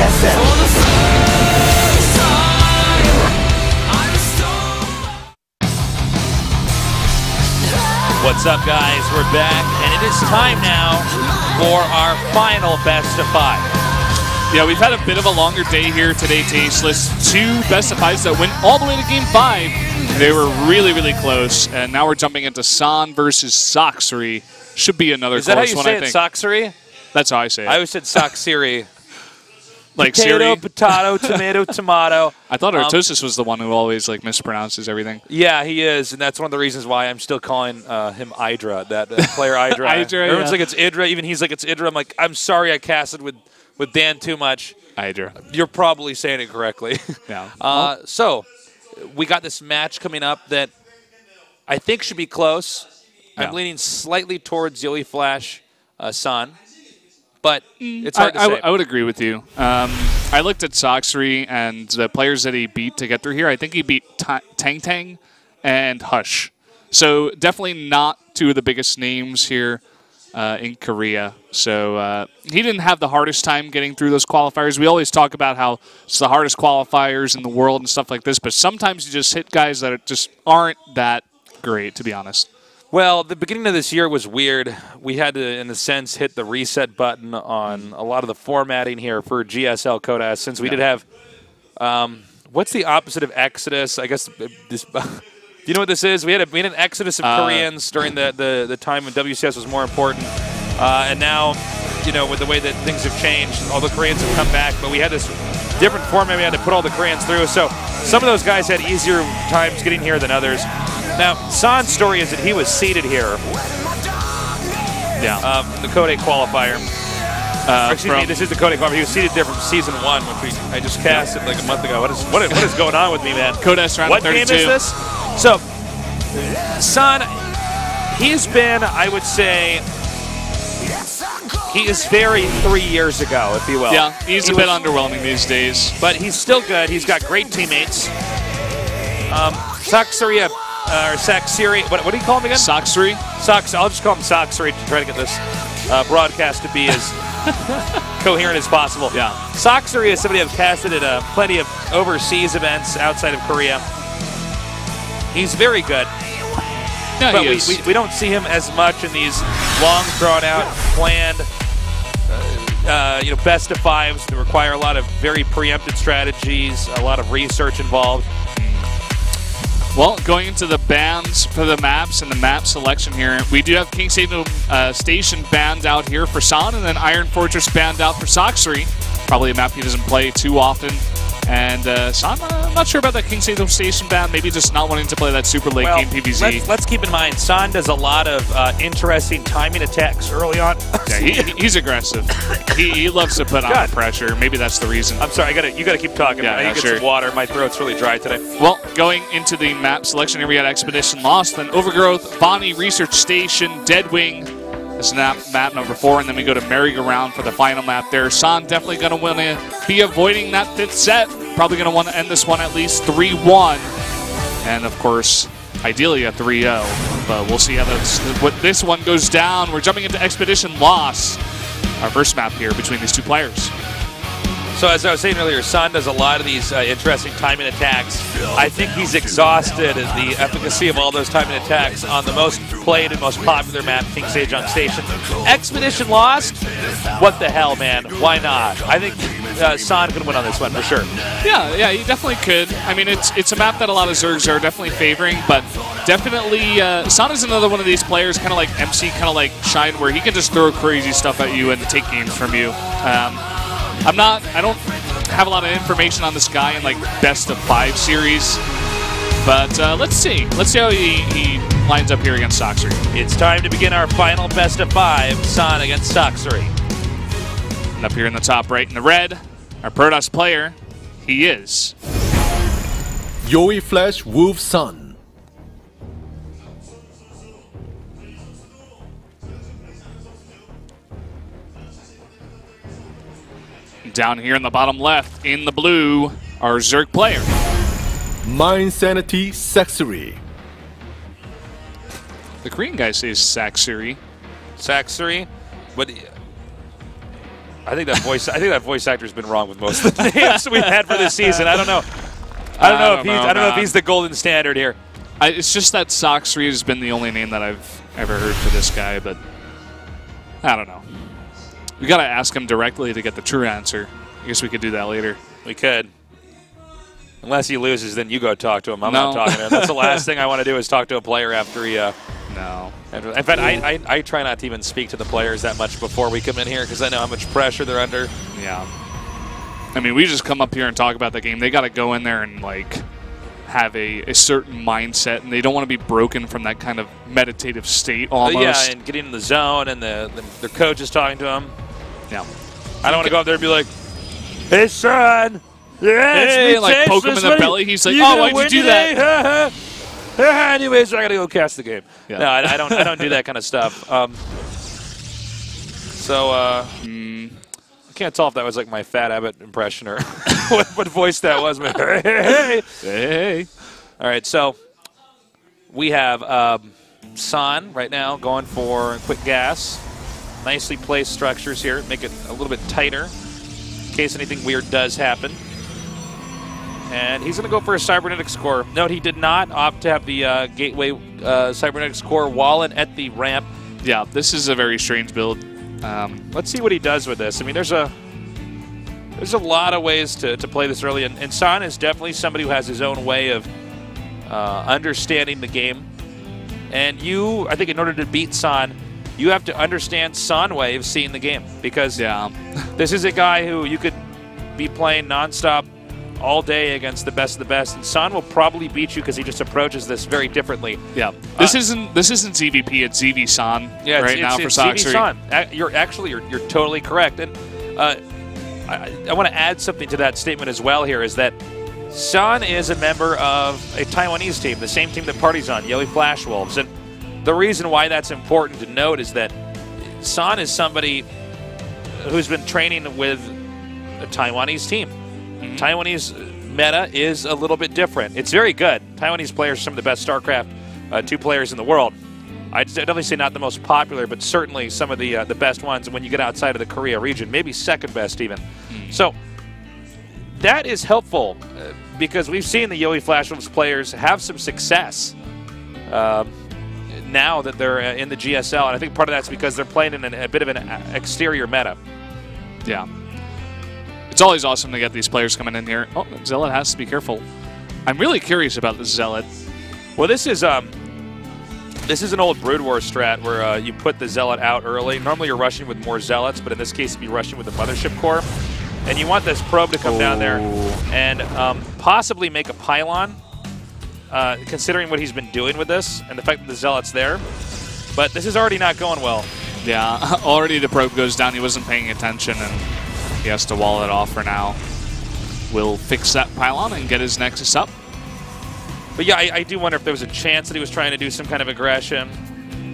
GSL. What's up, guys? We're back, and it is time now for our final best of 5. Yeah, we've had a bit of a longer day here today, Tasteless. 2 best of 5s that went all the way to Game 5. They were really, really close, and now we're jumping into San versus Sacsri. Should be another close one, I think. Is that how you say it, Sacsri? That's how I say it. I always said Sacsri. Like potato, Siri? potato, tomato, tomato. I thought Artosis was the one who always like mispronounces everything. Yeah, he is, and that's one of the reasons why I'm still calling him Idra, that player Idra. Idra, Everyone's yeah. like, it's Idra. Even he's like, it's Idra. I'm like, I'm sorry I casted with Dan too much. Idra. You're probably saying it correctly. Yeah. So we got this match coming up that I think should be close. Yeah. I'm leaning slightly towards Yoey Flash San. But it's hard to say. I would agree with you. I looked at Sacsri and the players that he beat to get through here. I think he beat Tang Tang and Hush. So definitely not 2 of the biggest names here in Korea. So he didn't have the hardest time getting through those qualifiers. We always talk about how it's the hardest qualifiers in the world and stuff like this. But sometimes you just hit guys that just aren't that great, to be honest. Well, the beginning of this year was weird. We had to, in a sense, hit the reset button on a lot of the formatting here for GSL Code S, since we did have, what's the opposite of Exodus? I guess this. Do you know what this is? We had an exodus of Koreans during the time when WCS was more important, and now, you know, with the way that things have changed, all the Koreans have come back. But we had this different format we had to put all the Koreans through. So some of those guys had easier times getting here than others. Now, San's story is that he was seeded here. Yeah. The Code 8 qualifier. Excuse me, this is the Code 8 qualifier. He was seeded there from Season 1, which I just casted like a month ago. What is going on with me, man? Code S round What 32. game is this? So, San, he's been, I would say, he is very 3 years ago, if you will. Yeah, he's a bit underwhelming these days. But he's still good. He's got great teammates. Sacsri, or Sacsri, what do you call him again? Sacsri? I'll just call him Sacsri to try to get this broadcast to be as coherent as possible. Yeah. Sacsri is somebody I've casted at plenty of overseas events outside of Korea. He's very good. Yeah, but he is. we don't see him as much in these long, drawn-out, planned, best of 5s that require a lot of very preempted strategies, a lot of research involved. Well, going into the bans for the maps and the map selection here, we do have King Signal Station banned out here for San, and then Iron Fortress banned out for Sacsri. Probably a map he doesn't play too often. And San, I'm not sure about that King Signal Station ban, maybe just not wanting to play that super late game PvZ. Let's keep in mind, San does a lot of interesting timing attacks early on. Yeah, he's aggressive. He loves to put on pressure. Maybe that's the reason. I'm sorry, you gotta keep talking. Yeah, I need to get some water. My throat's really dry today. Well, going into the map selection here, we got Expedition Lost, then Overgrowth, Bonnie Research Station, Deadwing. This is map number 4, and then we go to Merry-Go-Round for the final map there. San definitely going to want to be avoiding that 5th set. Probably going to want to end this one at least 3-1. And, of course, ideally a 3-0. But we'll see how what this one goes down. We're jumping into Expedition Lost, our first map here between these 2 players. So as I was saying earlier, San does a lot of these interesting timing attacks. I think he's exhausted the efficacy of all those timing attacks on the most played and most popular map, King Sejong Station. Expedition Lost? What the hell, man? Why not? I think San could win on this one for sure. Yeah, he definitely could. I mean, it's a map that a lot of Zergs are definitely favoring, but definitely San is another one of these players, kind of like MC, kind of like Shine, where he can just throw crazy stuff at you and take games from you. I don't have a lot of information on this guy in like best of 5 series, but let's see. Let's see how he lines up here against Sacsri. It's time to begin our final best of 5, San against Sacsri. And up here in the top right in the red, our Protoss player, he is Yoey Flash Wolf San. Down here in the bottom left, in the blue, our Zerg player. Mind Sanity Sacsri. The Korean guy says Sacsri. Sacsri? But I think that voice actor's been wrong with most of the names we've had for this season. I don't know. I don't know if he's the golden standard here. It's just that Sacsri has been the only name that I've ever heard for this guy, but I don't know. We got to ask him directly to get the true answer. I guess we could do that later. We could. Unless he loses, then you go talk to him. I'm not talking to him. That's the last thing I want to do is talk to a player after he... No. In fact, I try not to even speak to the players that much before we come in here because I know how much pressure they're under. Yeah. I mean, we just come up here and talk about the game. They got to go in there and, like, have a certain mindset, and they don't want to be broken from that kind of meditative state almost. Yeah, and getting in the zone, and their coach is talking to them. Yeah. I don't want to go up there and be like, hey, son. Yeah, hey, like poke him in the belly. He's like, oh, why'd you do that? Anyways, I got to go cast the game. Yeah. No, I don't do that kind of stuff. I can't tell if that was like my Fat Abbott impression or what voice that was. Hey. All right, so we have San right now going for quick gas. Nicely placed structures here. Make it a little bit tighter in case anything weird does happen. And he's going to go for a cybernetics core. Note he did not opt to have the gateway cybernetics core wallen at the ramp. Yeah, this is a very strange build. Let's see what he does with this. I mean, there's a lot of ways to play this early, and San is definitely somebody who has his own way of understanding the game. And I think in order to beat San, you have to understand San's way of seeing the game, because this is a guy who you could be playing nonstop all day against the best of the best, and San will probably beat you because he just approaches this very differently. Yeah, this isn't ZVP, it's ZV San now for Sacsri. You're totally correct, and I want to add something to that statement as well. Here is that San is a member of a Taiwanese team, the same team that Party's on, Yowie Flash Wolves, and the reason why that's important to note is that San is somebody who's been training with a Taiwanese team. Taiwanese meta is a little bit different. It's very good. Taiwanese players are some of the best StarCraft II players in the world. I'd definitely say not the most popular, but certainly some of the best ones when you get outside of the Korea region, maybe second best even. So that is helpful because we've seen the Yowie Flash Wolves players have some success now that they're in the GSL, and I think part of that's because they're playing in a bit of an exterior meta. Yeah. It's always awesome to get these players coming in here. Oh, Zealot has to be careful. I'm really curious about this Zealot. Well, this is an old Brood War strat where you put the Zealot out early. Normally you're rushing with more Zealots, but in this case you'd be rushing with the Mothership Core. And you want this probe to come down there and possibly make a pylon, considering what he's been doing with this and the fact that the Zealot's there. But this is already not going well. Yeah, already the probe goes down. He wasn't paying attention, and he has to wall it off for now. We'll fix that pylon and get his Nexus up. But yeah, I do wonder if there was a chance that he was trying to do some kind of aggression.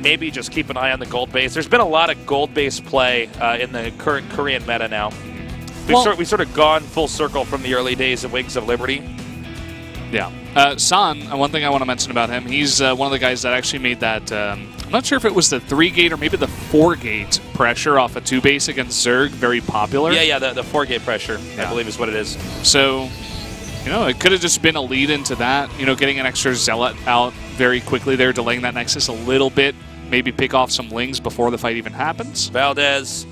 Maybe just keep an eye on the gold base. There's been a lot of gold-based play in the current Korean meta now. We've sort of gone full circle from the early days of Wings of Liberty. Yeah. San, one thing I want to mention about him, he's one of the guys that actually made that, I'm not sure if it was the 3-gate or maybe the 4-gate pressure off a 2-base against Zerg, very popular. Yeah, the 4-gate pressure, I believe is what it is. So, it could have just been a lead into that, getting an extra Zealot out very quickly there, delaying that Nexus a little bit, maybe pick off some Lings before the fight even happens. Valdez,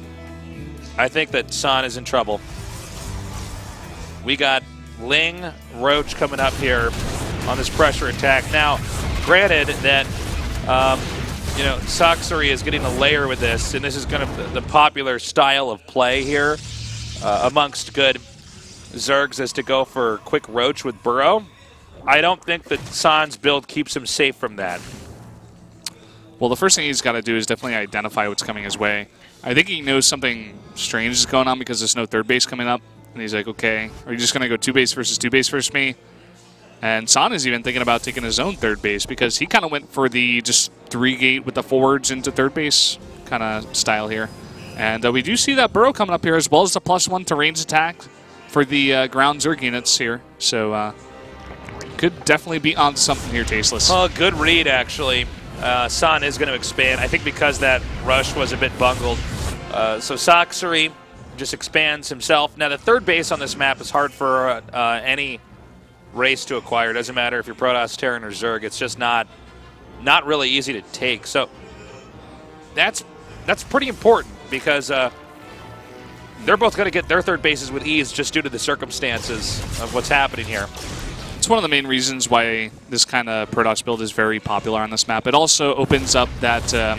I think that San is in trouble. We got Ling, Roach coming up here on this pressure attack. Now, granted that, Sacsri is getting a layer with this, and this is kind of the popular style of play here amongst good Zergs is to go for quick Roach with Burrow. I don't think that San's build keeps him safe from that. Well, the first thing he's got to do is definitely identify what's coming his way. I think he knows something strange is going on because there's no 3rd base coming up. And he's like, okay, are you just going to go 2-base versus 2-base versus me? And San is even thinking about taking his own 3rd base because he kind of went for the just 3-gate with the forwards into 3rd base kind of style here. And we do see that Burrow coming up here as well as the +1 to range attack for the ground Zerg units here. So could definitely be on something here, Tasteless. Oh, good read, actually. San is going to expand. I think because that rush was a bit bungled. So Sacsri just expands himself. Now, the third base on this map is hard for any race to acquire. It doesn't matter if you're Protoss, Terran, or Zerg. It's just not really easy to take. So that's pretty important because they're both going to get their third bases with ease just due to the circumstances of what's happening here. It's one of the main reasons why this kind of Protoss build is very popular on this map. It also opens up that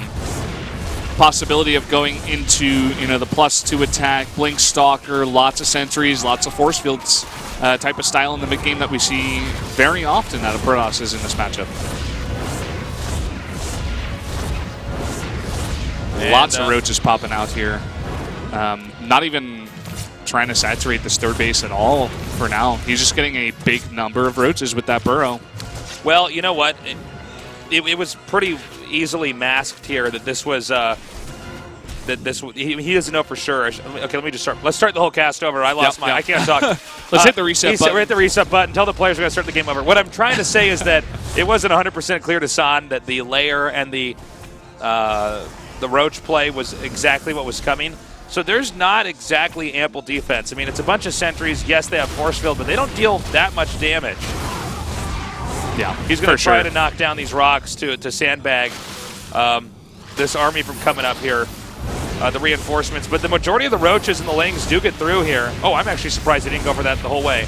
possibility of going into the +2 attack, Blink Stalker, lots of sentries, lots of force fields type of style in the mid game that we see very often out of Protoss is in this matchup. And lots of roaches popping out here. Not even trying to saturate this third base at all for now. He's just getting a big number of roaches with that burrow. Well, you know what? It was pretty easily masked here that this was he doesn't know for sure. Okay, let me just start. Let's start the whole cast over. I lost I can't talk. Let's hit the reset button. Hit the reset button. Tell the players we're going to start the game over. What I'm trying to say is that it wasn't 100% clear to San that the layer and the roach play was exactly what was coming. So there's not exactly ample defense. I mean, it's a bunch of sentries. Yes, they have force field, but they don't deal that much damage. Yeah, he's going to try to knock down these rocks to sandbag this army from coming up here, the reinforcements. But the majority of the roaches and the lings do get through here. Oh, I'm actually surprised they didn't go for that the whole way.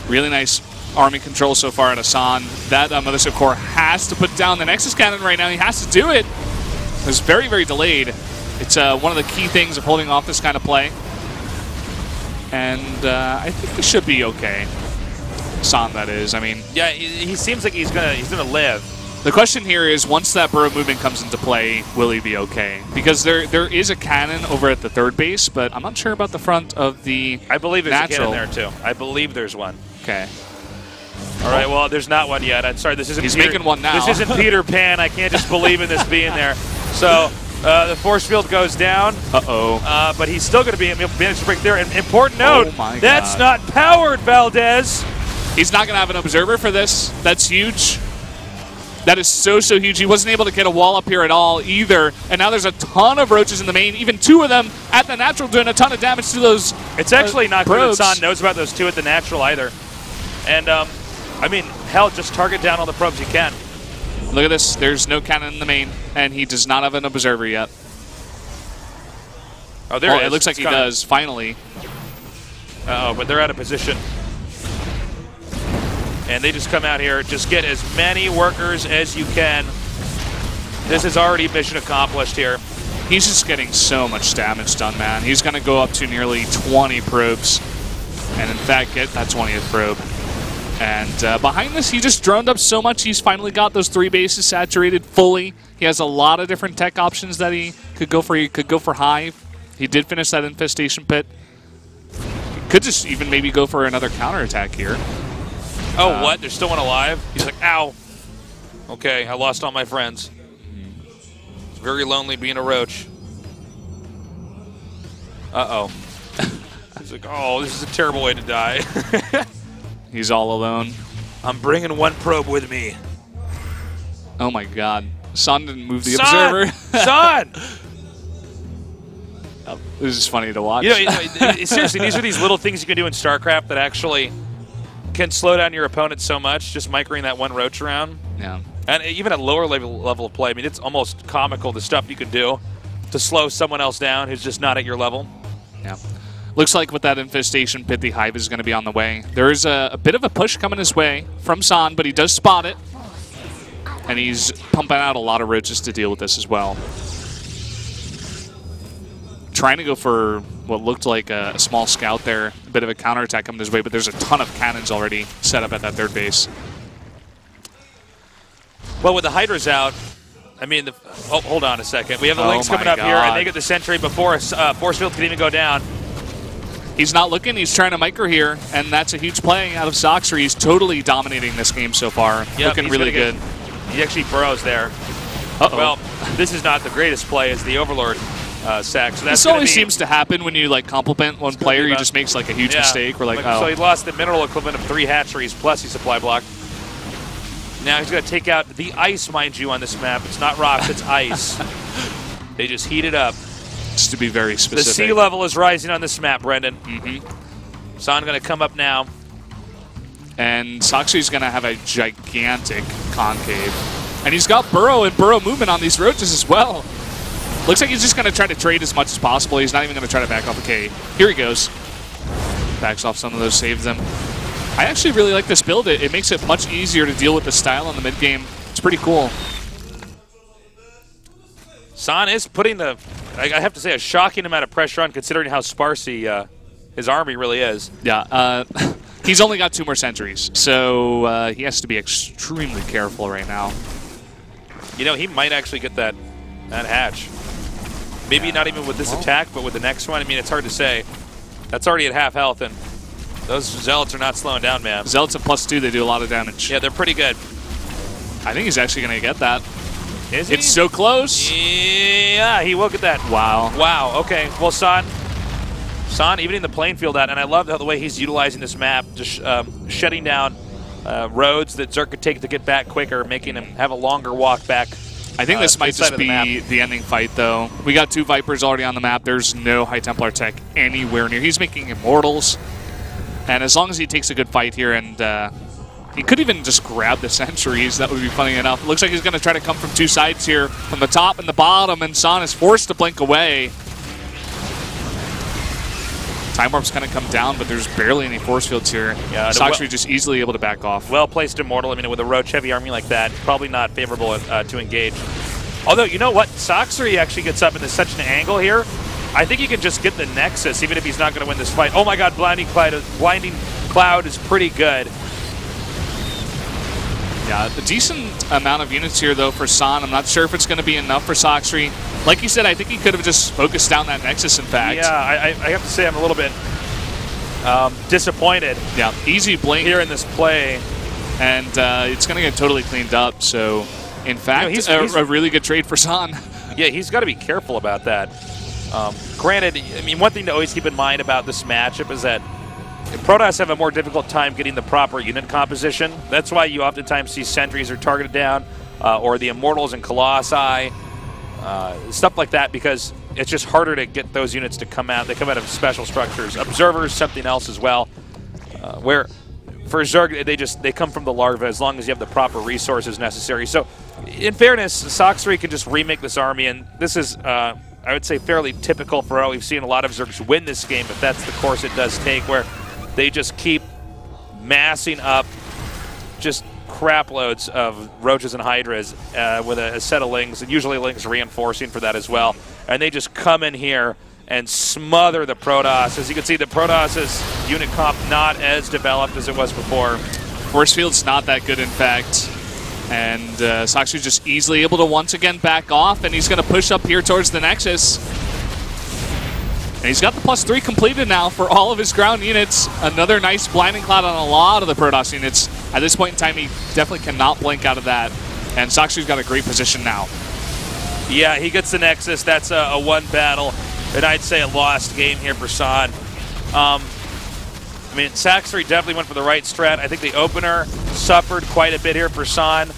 Really nice army control so far at Asan. That Mothership Core has to put down the Nexus Cannon right now. He has to do it. It was very, very delayed. It's one of the key things of holding off this kind of play. And I think he should be okay. San, that is. I mean, yeah, he seems like he's gonna live. The question here is, once that burrow movement comes into play, will he be okay? Because there is a cannon over at the third base, but I'm not sure about the front of the I believe there's natural. a cannon there too. I believe there's one. Okay. All right. Well, there's not one yet. I'm sorry. This isn't. He's making one now. This isn't Peter Pan. I can't just believe in this being there. So. The force field goes down. Uh-oh. But he's still going to manage to break there. And important note, that's God. not powered, Valdez. He's not going to have an observer for this. That's huge. That is so huge. He wasn't able to get a wall up here at all either. And now there's a ton of roaches in the main. Even two of them at the natural doing a ton of damage to those It's actually not probes. good that San knows about those two at the natural either. And, I mean, hell, just target down all the probes you can. Look at this. There's no cannon in the main, and he does not have an observer yet. Oh, there it is. It looks like he does, finally. Uh-oh, but they're out of position. And they just come out here, just get as many workers as you can. This is already mission accomplished here. He's just getting so much damage done, man. He's going to go up to nearly 20 probes, and in fact get that 20th probe. And behind this, he just droned up so much. He's finally got those three bases saturated fully. He has a lot of different tech options that he could go for. He could go for Hive. He did finish that infestation pit. He could just even maybe go for another counterattack here. Oh, what? There's still one alive? He's like, ow. Okay, I lost all my friends. It's very lonely being a roach. Uh-oh. He's like, oh, this is a terrible way to die. He's all alone. I'm bringing one probe with me. Oh my God. San didn't move the observer. San! Oh, this is funny to watch. You know, seriously, these are these little things you can do in StarCraft that actually can slow down your opponent so much, just microing that one roach around. Yeah. And even at lower level of play, I mean, it's almost comical the stuff you can do to slow someone else down who's just not at your level. Yeah. Looks like with that infestation pit, the Hive is going to be on the way. There is a bit of a push coming his way from San, but he does spot it. And he's pumping out a lot of roaches to deal with this as well. Trying to go for what looked like a small scout there. A bit of a counterattack coming his way, but there's a ton of cannons already set up at that third base. Well, with the Hydra's out, I mean, oh, hold on a second. We have the links coming up here, and they get the sentry before force field can even go down. He's not looking. He's trying to micro here, and that's a huge play out of Sacsri. He's totally dominating this game so far. Yep, looking really good. He actually burrows there. Uh-oh. Well, this is not the greatest play as the Overlord sack. So this always seems to happen when you like compliment one player. He just makes like a huge mistake. We're like, oh. So he lost the mineral equivalent of 3 hatcheries plus he supply blocked. Now he's going to take out the ice, mind you, on this map. It's not rocks, it's ice. They just heat it up. just to be very specific. The sea level is rising on this map, Brendan. Mm-hmm. San going to come up now. And Sacsri's going to have a gigantic concave. And he's got burrow and burrow movement on these roaches as well. Looks like he's just going to try to trade as much as possible. He's not even going to try to back off a K. Here he goes. Backs off some of those, saves them. I actually really like this build. It makes it much easier to deal with the style in the mid game. It's pretty cool. San is putting the, I have to say, a shocking amount of pressure on considering how sparse his army really is. Yeah, he's only got 2 more sentries, so he has to be extremely careful right now. You know, he might actually get that hatch. Maybe not even with this attack, but with the next one. I mean, it's hard to say. That's already at half health, and those Zealots are not slowing down, man. Zealots at +2, they do a lot of damage. Yeah, they're pretty good. I think he's actually going to get that. Is he? It's so close. Yeah, he will get that. Wow. Wow, okay. Well, San evening the playing field out, and I love the way he's utilizing this map, just shutting down roads that Zerk could take to get back quicker, making him have a longer walk back. I think this might just be the ending fight, though. We got 2 Vipers already on the map. There's no High Templar tech anywhere near. He's making Immortals. And as long as he takes a good fight here, and he could even just grab the sentries, that would be funny enough. It looks like he's going to try to come from 2 sides here, from the top and the bottom, and San is forced to blink away. Time Warp's going to come down, but there's barely any force fields here. Yeah, Sacsri just easily able to back off. Well-placed Immortal. I mean, with a Roach-heavy army like that, probably not favorable to engage. Although, you know what? Sacsri actually gets up into such an angle here. I think he can just get the Nexus, even if he's not going to win this fight. Oh my god, Blinding Cloud is pretty good. Yeah, a decent amount of units here, though, for San. I'm not sure if it's going to be enough for Sacsri. Like you said, I think he could have just focused down that Nexus, in fact. Yeah, I have to say I'm a little bit disappointed. Yeah, easy blink here in this play. And it's going to get totally cleaned up. So, in fact, he's a really good trade for San. Yeah, he's got to be careful about that. Granted, I mean, one thing to always keep in mind about this matchup is that Protoss have a more difficult time getting the proper unit composition. That's why you oftentimes see sentries are targeted down, or the Immortals and Colossi, stuff like that, because it's just harder to get those units to come out. They come out of special structures. Observers, something else as well, where for Zerg, they come from the larva as long as you have the proper resources necessary. So, in fairness, Sacsri can just remake this army, and this is, I would say, fairly typical for how we've seen a lot of Zergs win this game, if that's the course it does take, where they just keep massing up just crap loads of Roaches and Hydras with a set of Lings, and usually Lings reinforcing for that as well. And they just come in here and smother the Protoss. As you can see, the Protoss's unit comp not as developed as it was before. Force field's not that good, in fact. And Sacsri's just easily able to once again back off, and he's going to push up here towards the Nexus. And he's got the +3 completed now for all of his ground units. Another nice Blinding Cloud on a lot of the Protoss units. At this point in time, he definitely cannot blink out of that. And Sacsri's got a great position now. Yeah, he gets the Nexus. That's a 1 battle, and I'd say a lost game here for San. I mean, Sacsri definitely went for the right strat. I think the opener suffered quite a bit here for San.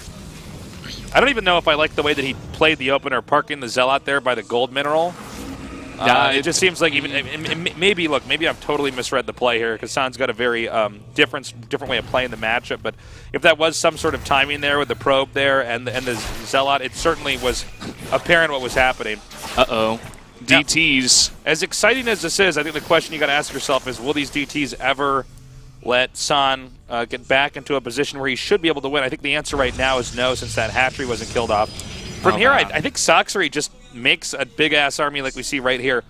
I don't even know if I like the way that he played the opener, parking the Zealot there by the gold mineral. Yeah, it just seems like maybe I've totally misread the play here, because San's got a very different way of playing the matchup. But if that was some sort of timing there with the probe there and the Zealot, it certainly was apparent what was happening. Uh-oh. DTs. Now, as exciting as this is, I think the question you got to ask yourself is, will these DTs ever let San get back into a position where he should be able to win? I think the answer right now is no, since that hatchery wasn't killed off. From here, I think Sacsri just makes a big-ass army like we see right here.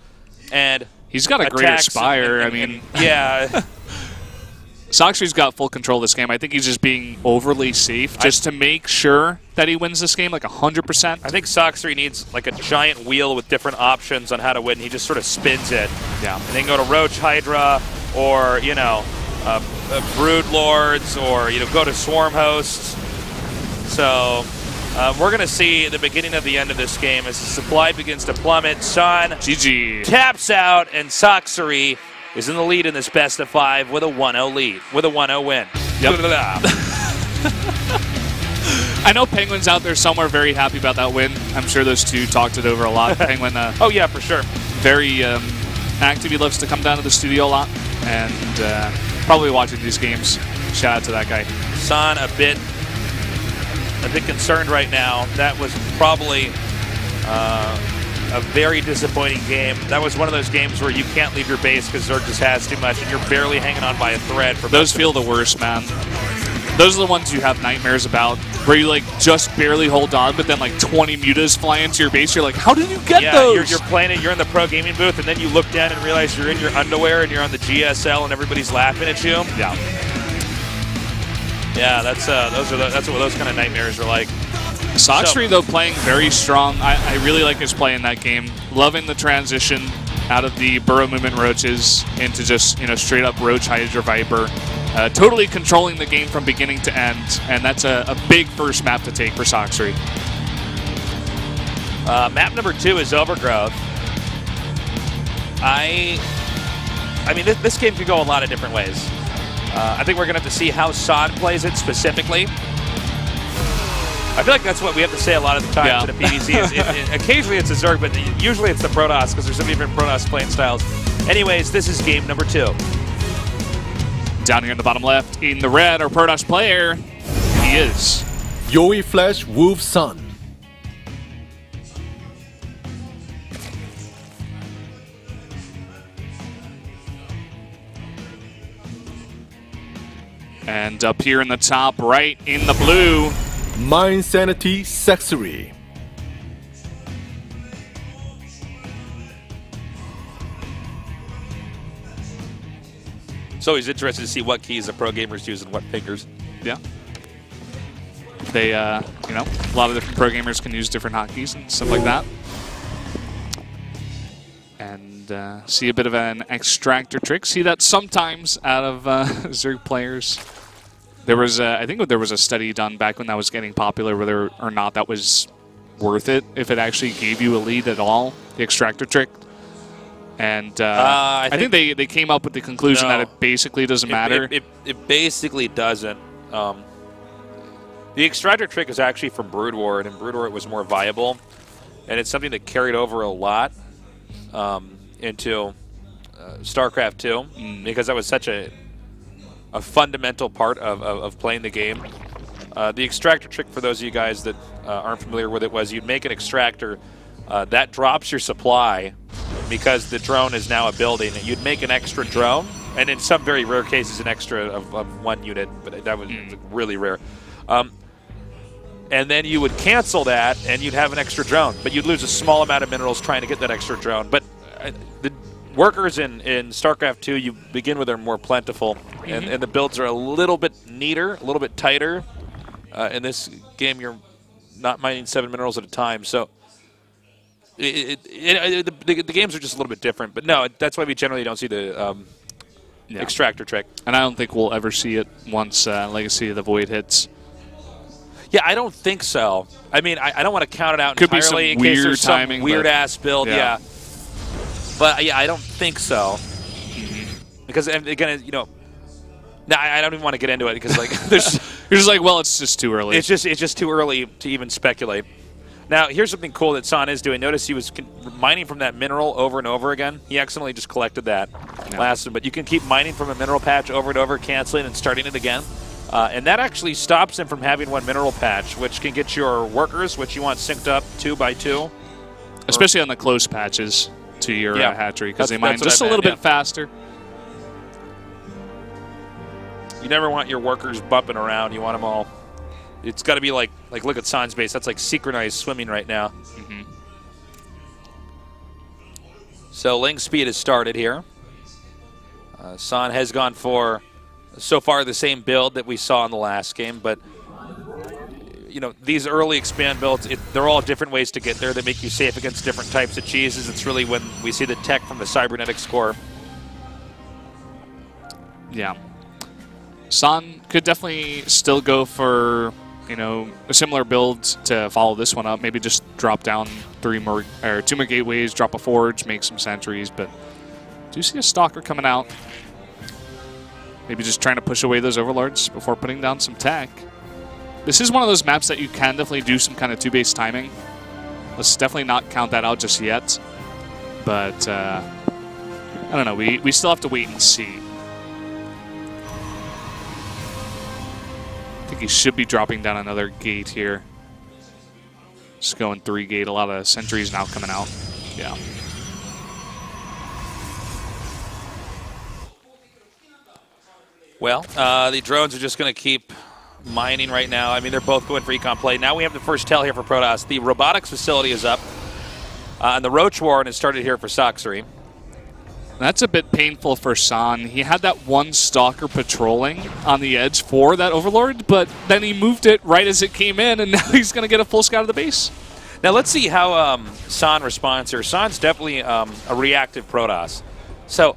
And he's got a greater Spire. I mean, yeah. Sacsri's got full control of this game. I think he's just being overly safe just to make sure that he wins this game like 100%. I think Sacsri needs like a giant wheel with different options on how to win. He just sort of spins it. Yeah. And then go to Roach Hydra, or, you know, Brood Lords, or, you know, go to Swarm Hosts. So we're going to see the beginning of the end of this game as the supply begins to plummet. San GG taps out, and Sacsri is in the lead in this best of 5 with a 1-0 lead, with a 1-0 win. Yep. I know Penguin's out there somewhere very happy about that win. I'm sure those two talked it over a lot. Penguin. Oh, yeah, for sure. very active. He loves to come down to the studio a lot and probably watching these games. Shout out to that guy. San a bit concerned right now. That was probably a very disappointing game. That was one of those games where you can't leave your base because Zerg just has too much, and you're barely hanging on by a thread. For those feel the worst, man. Those are the ones you have nightmares about, where you like just barely hold on, but then like 20 mutas fly into your base. You're like, how did you get those? You're playing it. You're in the pro gaming booth, and then you look down and realize you're in your underwear and you're on the GSL, and everybody's laughing at you. Yeah. Yeah, that's what those kind of nightmares are like. Sacsri, though, playing very strong. I really like his play in that game. Loving the transition out of the Burrow Movement Roaches into just, straight up Roach Hydra Viper. Totally controlling the game from beginning to end, and that's a big first map to take for Sacsri. Map number 2 is Overgrowth. I mean, this game could go a lot of different ways. I think we're going to have to see how Sod plays it specifically. I feel like that's what we have to say a lot of the times in a PvZ. Occasionally it's a Zerg, but usually it's the Protoss because there's so many different Protoss playing styles. Anyways, this is game number 2. Down here in the bottom left, in the red, our Protoss player, he is Yoi Flash Wolf Sun. And up here in the top right, in the blue, Mind Sanity Sacsri. It's always interesting to see what keys the pro gamers use and what fingers. Yeah. They, a lot of different pro gamers can use different hotkeys and stuff like that. And see a bit of an extractor trick. See that sometimes out of Zerg players. There was, I think there was a study done back when that was getting popular, whether or not that was worth it, if it actually gave you a lead at all, the extractor trick. And I think they came up with the conclusion that it basically doesn't matter. It basically doesn't. The extractor trick is actually from Brood War, and in Brood War it was more viable. And it's something that carried over a lot into StarCraft II, because that was such a fundamental part of playing the game. The extractor trick, for those of you guys that aren't familiar with it, was you'd make an extractor that drops your supply because the drone is now a building. You'd make an extra drone, and in some very rare cases an extra of 1 unit, but that was really rare. And then you would cancel that, and you'd have an extra drone, but you'd lose a small amount of minerals trying to get that extra drone. But the workers in StarCraft II, you begin with, are more plentiful, and the builds are a little bit neater, a little bit tighter. In this game, you're not mining 7 minerals at a time, so the games are just a little bit different. But no, that's why we generally don't see the extractor trick. And I don't think we'll ever see it once Legacy of the Void hits. Yeah, I don't think so. I mean, I don't want to count it out Could entirely be some in case weird there's timing, some weird-ass build. Yeah. But, yeah, I don't think so. Because, again, no, I don't even want to get into it because, like, there's... You're just like, well, it's just too early. It's just too early to even speculate. Now, here's something cool that San is doing. Notice he was mining from that mineral over and over again. He accidentally just collected that last one. But you can keep mining from a mineral patch over and over, canceling and starting it again. And that actually stops him from having 1 mineral patch, which can get your workers, which you want synced up 2 by 2. Especially on the close patches to your hatchery, because they mine just a little bit faster. You never want your workers bumping around. You want them all. It's got to be like look at San's base. That's like synchronized swimming right now. So Ling speed has started here. San has gone for, so far, the same build that we saw in the last game, but these early expand builds, they're all different ways to get there that make you safe against different types of cheeses. It's really when we see the tech from the cybernetics core. Yeah. San could definitely still go for, a similar build to follow this one up. Maybe just drop down 2 more gateways, drop a forge, make some sentries, but do you see a stalker coming out? Maybe just trying to push away those overlords before putting down some tech. This is one of those maps that you can definitely do some kind of 2-base timing. Let's definitely not count that out just yet. But I don't know. We still have to wait and see. I think he should be dropping down another gate here. Just going 3 gate. A lot of sentries now coming out. Yeah. Well, the drones are just going to keep mining right now. I mean, they're both going for econ play. Now we have the first tell here for Protoss. The robotics facility is up, and the Roach Warren has started here for Sacsri. That's a bit painful for San. He had that one stalker patrolling on the edge for that Overlord, but then he moved it right as it came in, and now he's going to get a full scout of the base. Now let's see how San responds here. San's definitely a reactive Protoss. So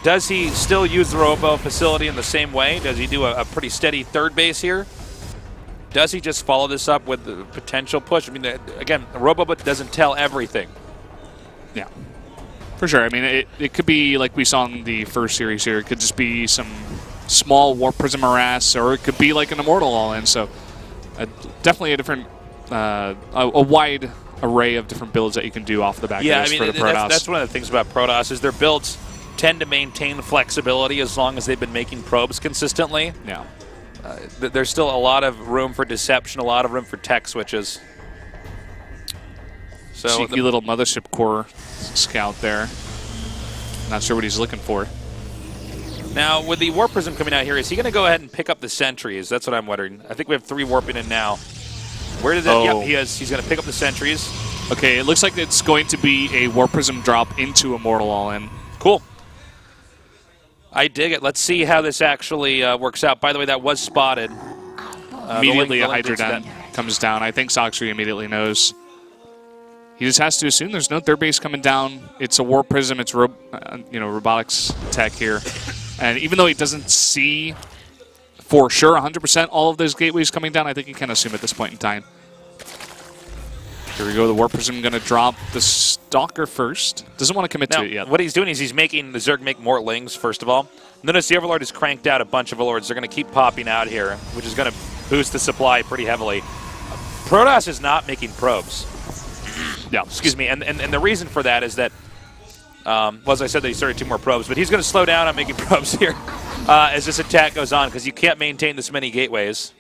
does he still use the Robo facility in the same way? Does he do a pretty steady third base here? Does he just follow this up with the potential push? I mean, again, the Robo doesn't tell everything. Yeah. For sure. I mean, it could be like we saw in the first series here. It could just be some small Warp Prism harass, or it could be like an Immortal all-in. So definitely a different, a wide array of different builds that you can do off the back of this for the Protoss. That's one of the things about Protoss is their builds tend to maintain flexibility as long as they've been making probes consistently. Yeah. There's still a lot of room for deception, a lot of room for tech switches. So cheeky little mothership core scout there. Not sure what he's looking for. Now, with the Warp Prism coming out here, is he going to go ahead and pick up the sentries? That's what I'm wondering. I think we have 3 warping in now. Where did that? Oh. Yep, he is. He's going to pick up the sentries. Okay, it looks like it's going to be a Warp Prism drop into Immortal all-in. Cool. I dig it. Let's see how this actually works out. By the way, that was spotted. Immediately a Hydra Den comes down. I think Sacsri immediately knows. He just has to assume there's no third base coming down. It's a Warp Prism. It's robotics tech here. And even though he doesn't see for sure 100% all of those gateways coming down, I think he can assume at this point in time. Here we go. The Warp Prism going to drop the Stalker first. Doesn't want to commit to it yet. What he's doing is he's making the Zerg make more Lings, first of all. Notice the Overlord has cranked out a bunch of Overlords. They're going to keep popping out here, which is going to boost the supply pretty heavily. Protoss is not making probes. Yeah. Excuse me. And the reason for that is that, well, as I said, that he started 2 more probes, but he's going to slow down on making probes here as this attack goes on, because you can't maintain this many gateways.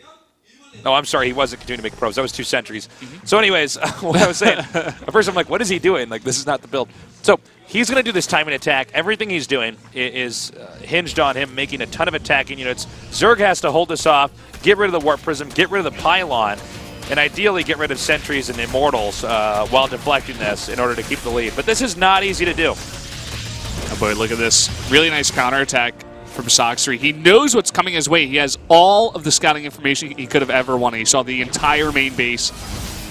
Oh, I'm sorry, he wasn't continuing to make probes. That was 2 sentries. So anyways, what I was saying, at first I'm like, what is he doing? Like, this is not the build. So he's going to do this timing attack. Everything he's doing is hinged on him making a ton of attacking units. Zerg has to hold this off, get rid of the Warp Prism, get rid of the Pylon, and ideally get rid of sentries and Immortals while deflecting this in order to keep the lead. But this is not easy to do. Oh boy, look at this. Really nice counterattack from Sacsri. He knows what's coming his way. He has all of the scouting information he could have ever wanted. He saw the entire main base.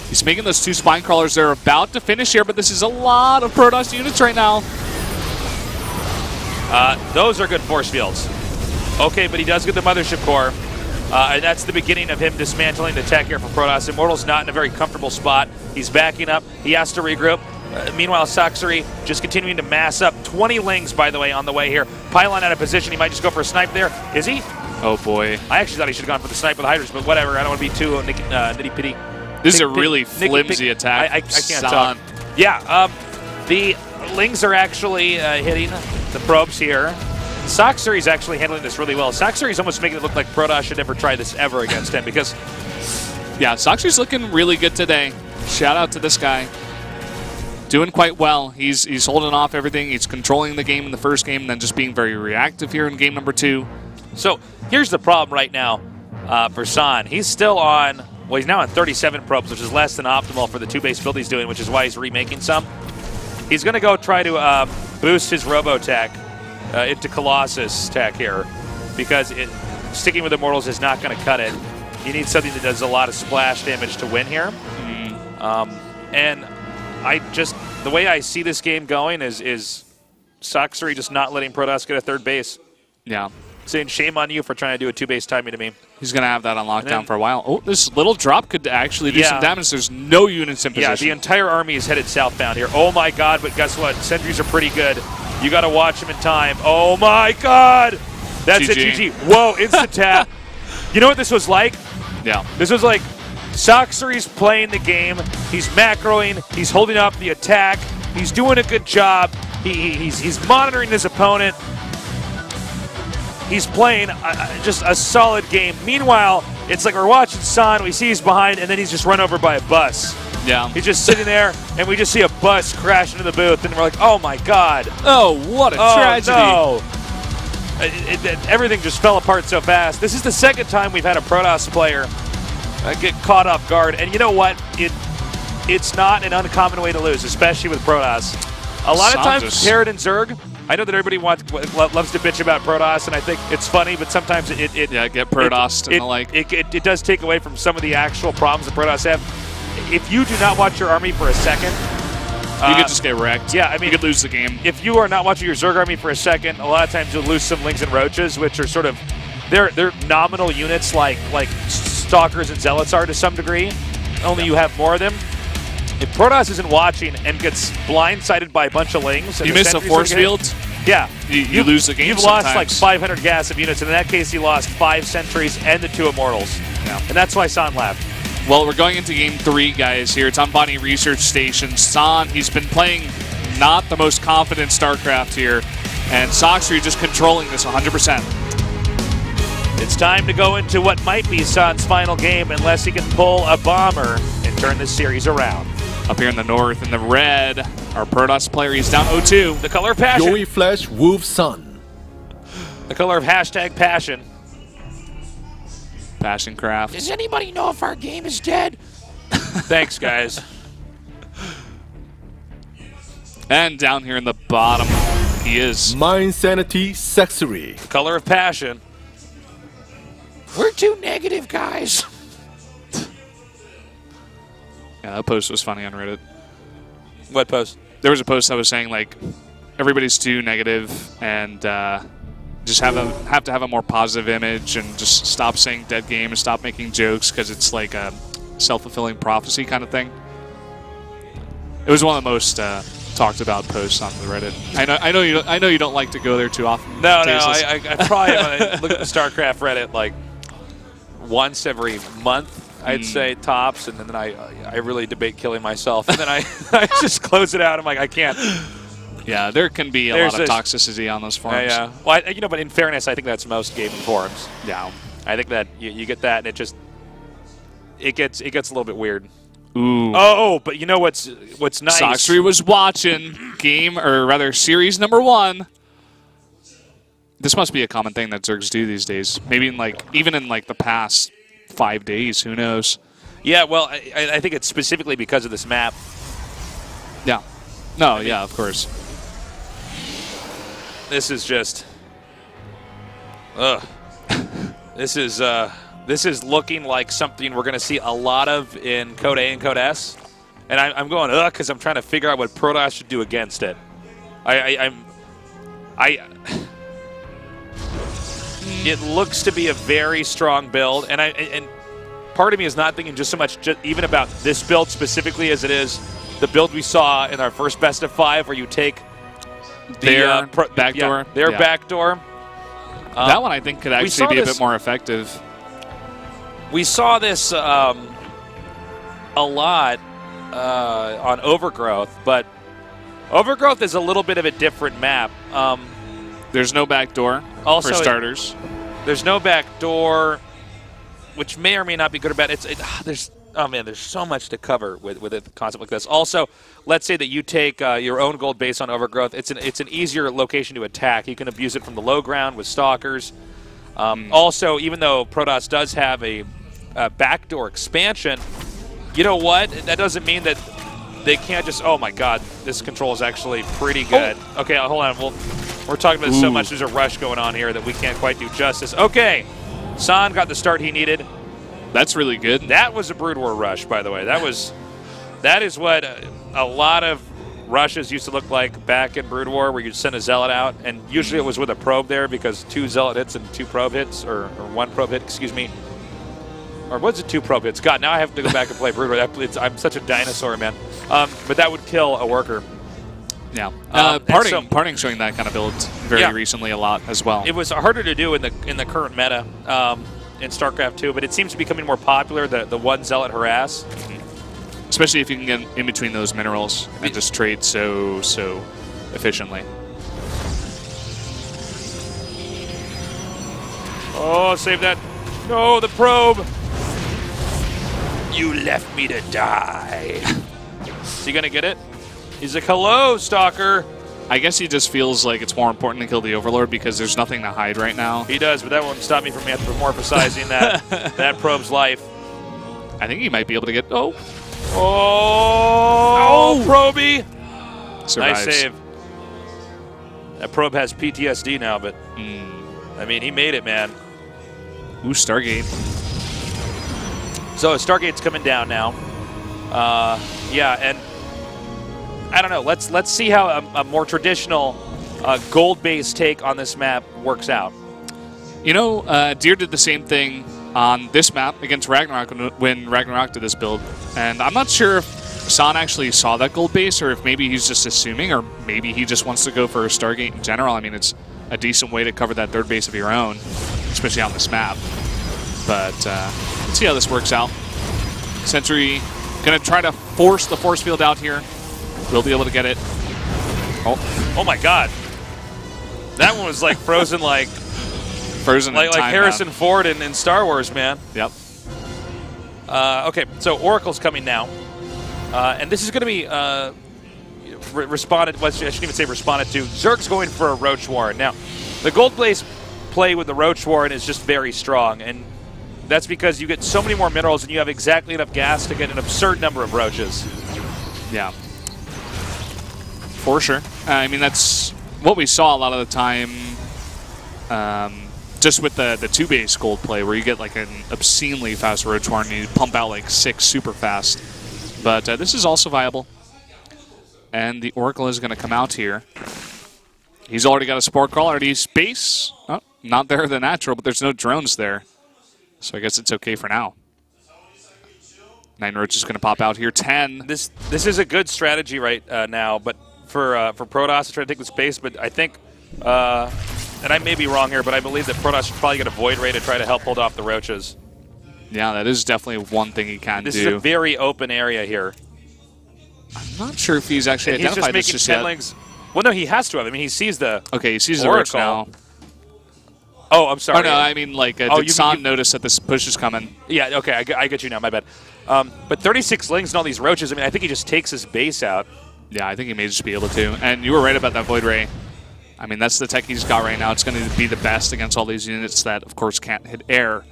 He's making those 2 spine crawlers. They're about to finish here, but this is a lot of Protoss units right now. Those are good force fields. Okay, but he does get the Mothership Core. And that's the beginning of him dismantling the tech here for Protoss. Immortal's not in a very comfortable spot. He's backing up. He has to regroup. Meanwhile, Sacsri just continuing to mass up. 20 Lings, by the way, on the way here. Pylon out of position. He might just go for a snipe there. Is he? Oh, boy. I actually thought he should have gone for the snipe with the Hydras, but whatever. I don't want to be too nitty-pitty. This is a really flimsy attack. I can't talk. Yeah, the Lings are actually hitting the probes here. Sacsri's actually handling this really well. Sacsri's almost making it look like Protoss should never try this ever against him because... Yeah, Sacsri's looking really good today. Shout out to this guy. Doing quite well. He's holding off everything. He's controlling the game in the first game and then just being very reactive here in game number 2. So here's the problem right now for San. He's still on... Well, he's now on 37 probes, which is less than optimal for the 2-base build he's doing, which is why he's remaking some. He's going to go try to boost his Robo-Tech into Colossus tech here, because sticking with Immortals is not going to cut it. You need something that does a lot of splash damage to win here. And the way I see this game going is Sacsri just not letting Protoss get a third base. Yeah. Saying shame on you for trying to do a 2-base timing to me. He's going to have that on lockdown for a while. Oh, this little drop could actually do some damage. There's no units in position. Yeah, the entire army is headed southbound here. Oh my god, but guess what? Sentries are pretty good. You got to watch them in time. Oh my god! That's GG. it, GG. Whoa, instant tap. You know what this was like? Yeah. This was like Sacsri's playing the game. He's macroing. He's holding up the attack. He's doing a good job. He's monitoring his opponent. He's playing just a solid game. Meanwhile, it's like we're watching San. We see he's behind, and then he's just run over by a bus. Yeah. He's just sitting there, and we just see a bus crash into the booth, and we're like, oh, my God. Oh, what a tragedy. No. Everything just fell apart so fast. This is the second time we've had a Protoss player get caught off guard. And you know what? It's not an uncommon way to lose, especially with Protoss. A lot of times, Herod and Zerg, I know that everybody loves to bitch about Protoss, and I think it's funny, but sometimes get Protoss and the like. It does take away from some of the actual problems that Protoss have. If you do not watch your army for a second, you could just get wrecked. Yeah, I mean, you could lose the game. If you are not watching your Zerg army for a second, a lot of times you'll lose some Lings and Roaches, which are sort of they're nominal units like Stalkers and Zealots are to some degree. Only you have more of them. If Protoss isn't watching and gets blindsided by a bunch of Lings, you miss a force field. Yeah, you lose the game. You've sometimes. lost like 500 gas of units, and in that case, you lost 5 sentries and the 2 immortals. Yeah, and that's why San left. Well, we're going into Game 3, guys, here. It's on Bonnie Research Station. San, he's been playing not the most confident StarCraft here, and Sacsri just controlling this 100%. It's time to go into what might be San's final game unless he can pull a bomber and turn this series around. Up here in the north, in the red, our Protoss player, he's down 0-2. The color of passion. Joey Flash Wolf Sun. The color of #passion. Passion Craft. Does anybody know if our game is dead? Thanks, guys. And down here in the bottom, he is. Mind Sanity Sacsri. The color of passion. We're too negative, guys. Yeah, that post was funny on Reddit. What post? There was a post that was saying, like, everybody's too negative and just have to have a more positive image and just stop saying dead game and stop making jokes because it's like a self-fulfilling prophecy kind of thing. It was one of the most talked about posts on the Reddit. I know you don't like to go there too often. No, I probably look at the StarCraft Reddit like once every month. I'd say tops, and then I really debate killing myself, and then I just close it out. I'm like, I can't. Yeah, there can be a lot of toxicity on those forums. Yeah. Well, but in fairness, I think that's most gaming forums. Yeah. I think that you get that, and it gets a little bit weird. Ooh. Oh, but you know what's nice? Sacsri was watching series number 1. This must be a common thing that Zergs do these days. Maybe even in the past 5 days. Who knows? Yeah. Well, I think it's specifically because of this map. Yeah. No. Yeah. Of course. This is just. Ugh. This is looking like something we're going to see a lot of in Code A and Code S. And I'm going, ugh, because I'm trying to figure out what Protoss should do against it. It looks to be a very strong build. And part of me is not thinking just so much even about this build specifically as it is the build we saw in our first best of 5 where you take their backdoor. Backdoor. That one I think could actually be a bit more effective. We saw this a lot on Overgrowth, but Overgrowth is a little bit of a different map. There's no backdoor for starters. There's no backdoor, which may or may not be good or bad. There's so much to cover with a concept like this. Also, let's say that you take your own gold base on Overgrowth. It's an easier location to attack. You can abuse it from the low ground with Stalkers. Also, even though Protoss does have a backdoor expansion, you know what? That doesn't mean that they can't just, oh my god, this control is actually pretty good. Oh. Okay, hold on. We're talking about this so much. There's a rush going on here that we can't quite do justice. Okay, San got the start he needed. That's really good. That was a Brood War rush, by the way. That is what a lot of rushes used to look like back in Brood War, where you'd send a Zealot out, and usually it was with a probe there because 2 Zealot hits and 2 probe hits, or 1 probe hit, excuse me. Or was it 2 probe hits? God, now I have to go back and play Brood War. I'm such a dinosaur, man. But that would kill a worker. Yeah. Parting's showing that kind of build very recently a lot as well. It was harder to do in the current meta in StarCraft II, but it seems to be becoming more popular, the 1 Zealot harass. especially if you can get in between those minerals and just trade so efficiently. Oh, save that. No, the probe. You left me to die. Is he going to get it? He's like, hello, Stalker. I guess he just feels like it's more important to kill the Overlord because there's nothing to hide right now. He does, but that won't stop me from anthropomorphizing that probe's life. I think he might be able to get... Oh, Probey. survives. Nice save. That probe has PTSD now, but I mean, he made it, man. Ooh, Stargate. So Stargate's coming down now. Yeah, and I don't know. Let's see how a more traditional gold-based take on this map works out. You know, Deer did the same thing on this map against Ragnarok when Ragnarok did this build, and I'm not sure if San actually saw that gold base or if maybe he's just assuming, or maybe he just wants to go for a Stargate in general. I mean, it's a decent way to cover that third base of your own, especially on this map. But let's see how this works out. Sentry going to try to force the force field out here. We'll be able to get it. Oh my God. That one was like frozen like Harrison Ford in Star Wars, man. Yep. Okay, so Oracle's coming now. And this is going to be responded, well, I shouldn't even say responded to. Zerg's going for a Roach Warren. Now, the Gold Blaze play with the Roach Warren is just very strong, and that's because you get so many more minerals and you have exactly enough gas to get an absurd number of roaches. Yeah. For sure. I mean, that's what we saw a lot of the time just with the 2-base gold play, where you get like an obscenely fast Roach Warren and you pump out like 6 super fast. But this is also viable. And the Oracle is going to come out here. He's already got a Spore Crawler at his base. Oh, not there the natural, but there's no drones there. So I guess it's okay for now. 9 Roach is going to pop out here. 10. This is a good strategy right now, but for Protoss to try to take the space. But I think, and I may be wrong here, but I believe that Protoss should probably get a Void Ray to try to help hold off the Roaches. Yeah, that is definitely one thing he can do. This is a very open area here. I'm not sure if he's actually identified this just yet. Lings. Well, no, he has to have. I mean, he sees the Okay, he sees Oracle. the Roach now. Oh, I'm sorry. Oh, no, I mean, like, did San notice that this push is coming? Yeah, okay, I get you now, my bad. But 36 Lings and all these Roaches, I mean, I think he just takes his base out. Yeah, I think he may just be able to. And you were right about that Void Ray. I mean, that's the tech he's got right now. It's going to be the best against all these units that, of course, can't hit air.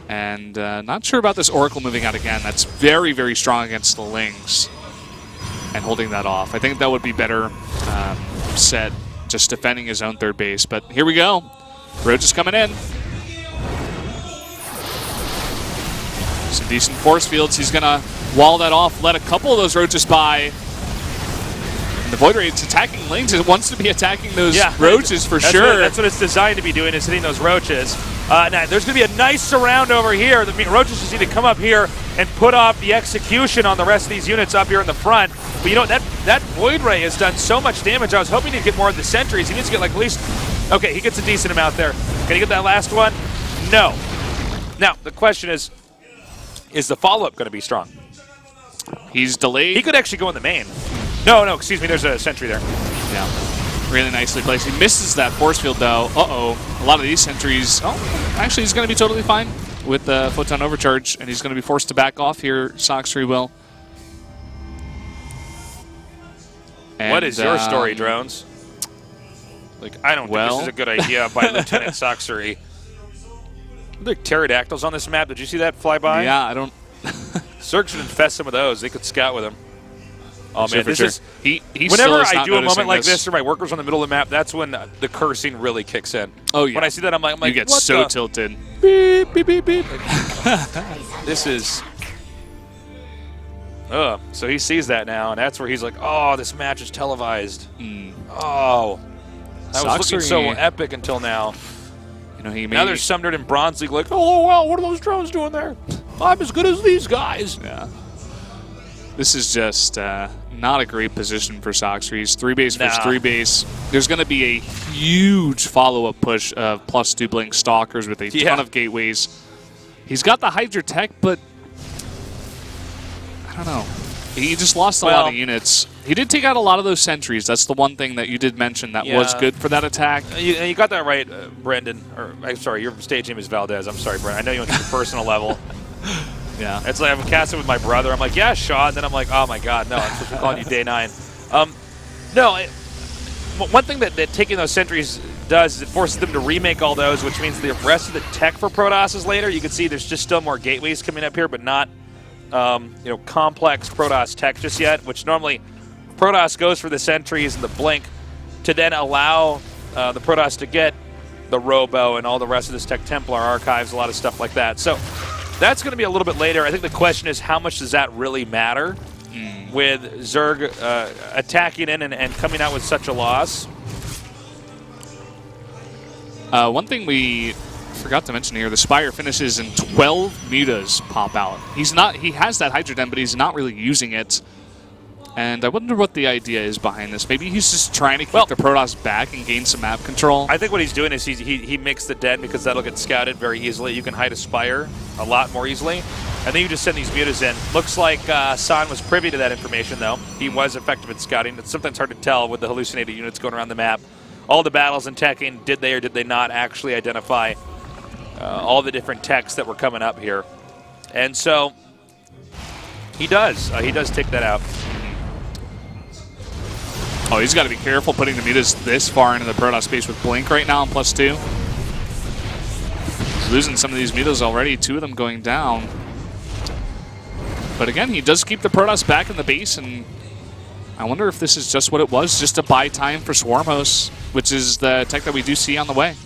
And not sure about this Oracle moving out again. That's very, very strong against the Lings and holding that off. I think that would be better set just defending his own third base. But here we go. Roach is coming in. Some decent force fields. He's going to wall that off, let a couple of those Roaches by. And the Void Ray, it's attacking Lings. It wants to be attacking those Roaches for sure. That's what it's designed to be doing, is hitting those Roaches. Now, there's going to be a nice surround over here. The Roaches just need to come up here and put off the execution on the rest of these units up here in the front. But you know, that Void Ray has done so much damage. I was hoping he'd get more of the sentries. He needs to get like at least... Okay, he gets a decent amount there. Can he get that last one? No. Now, the question is the follow-up going to be strong? He's delayed. He could actually go in the main. No, excuse me, there's a sentry there. Yeah, really nicely placed. He misses that force field, though. Uh-oh. A lot of these sentries... Oh, actually, he's going to be totally fine with the Photon Overcharge, and he's going to be forced to back off here. Sacsri will. And, what is your story, Drones? Like, I don't think this is a good idea by Lieutenant Sacsri. Are there pterodactyls on this map? Did you see that fly by? Yeah, I don't... Zerg should infest some of those. They could scout with him. Oh, man, this is... Whenever I do a moment like this, or my workers on the middle of the map, that's when the cursing really kicks in. Oh, yeah. When I see that, I'm like, you get so tilted. Beep, beep, beep, beep. This is... so he sees that now, and that's where he's like, oh, this match is televised. Oh. That was looking so epic until now. You know, now there's some nerd in Bronze League like, oh, well, what are those drones doing there? I'm as good as these guys. Yeah. This is just not a great position for Sacsri. He's 3-base versus 3-base. There's going to be a huge follow-up push of +2 Blink Stalkers with a ton of gateways. He's got the Hydra tech, but don't know. He just lost a lot of units. He did take out a lot of those sentries. That's the one thing that you did mention that was good for that attack. You got that right, Brendan. Or I'm sorry, your stage name is Valdez. I'm sorry, Brendan. I know you went to the personal level. Yeah. It's like I'm casting with my brother. I'm like, yeah, Shaw. And then I'm like, oh, my God, no. I'm supposed to be calling you Day 9. One thing that taking those sentries does is it forces them to remake all those, which means the rest of the tech for Protoss is later. You can see there's just still more gateways coming up here, but not complex Protoss tech just yet, which normally Protoss goes for the sentries and the blink to then allow the Protoss to get the Robo and all the rest of this Tech Templar archives, a lot of stuff like that. So that's going to be a little bit later. I think the question is, how much does that really matter with Zerg attacking in and coming out with such a loss? One thing we forgot to mention here, the Spire finishes and 12 mutas pop out. He has that Hydroden, but he's not really using it. And I wonder what the idea is behind this. Maybe he's just trying to keep the Protoss back and gain some map control. I think what he's doing is he makes the den because that'll get scouted very easily. You can hide a Spire a lot more easily. And then you just send these mutas in. Looks like San was privy to that information, though. He was effective at scouting. It's sometimes hard to tell with the hallucinated units going around the map. All the battles and teching, did they or did they not actually identify all the different techs that were coming up here? And so he does. He does take that out. Oh, he's got to be careful putting the mutas this far into the Protoss space with Blink right now on +2. He's losing some of these mutas already, 2 of them going down. But again, he does keep the Protoss back in the base, and I wonder if this is just what it was, just to buy time for Swarmos, which is the tech that we do see on the way.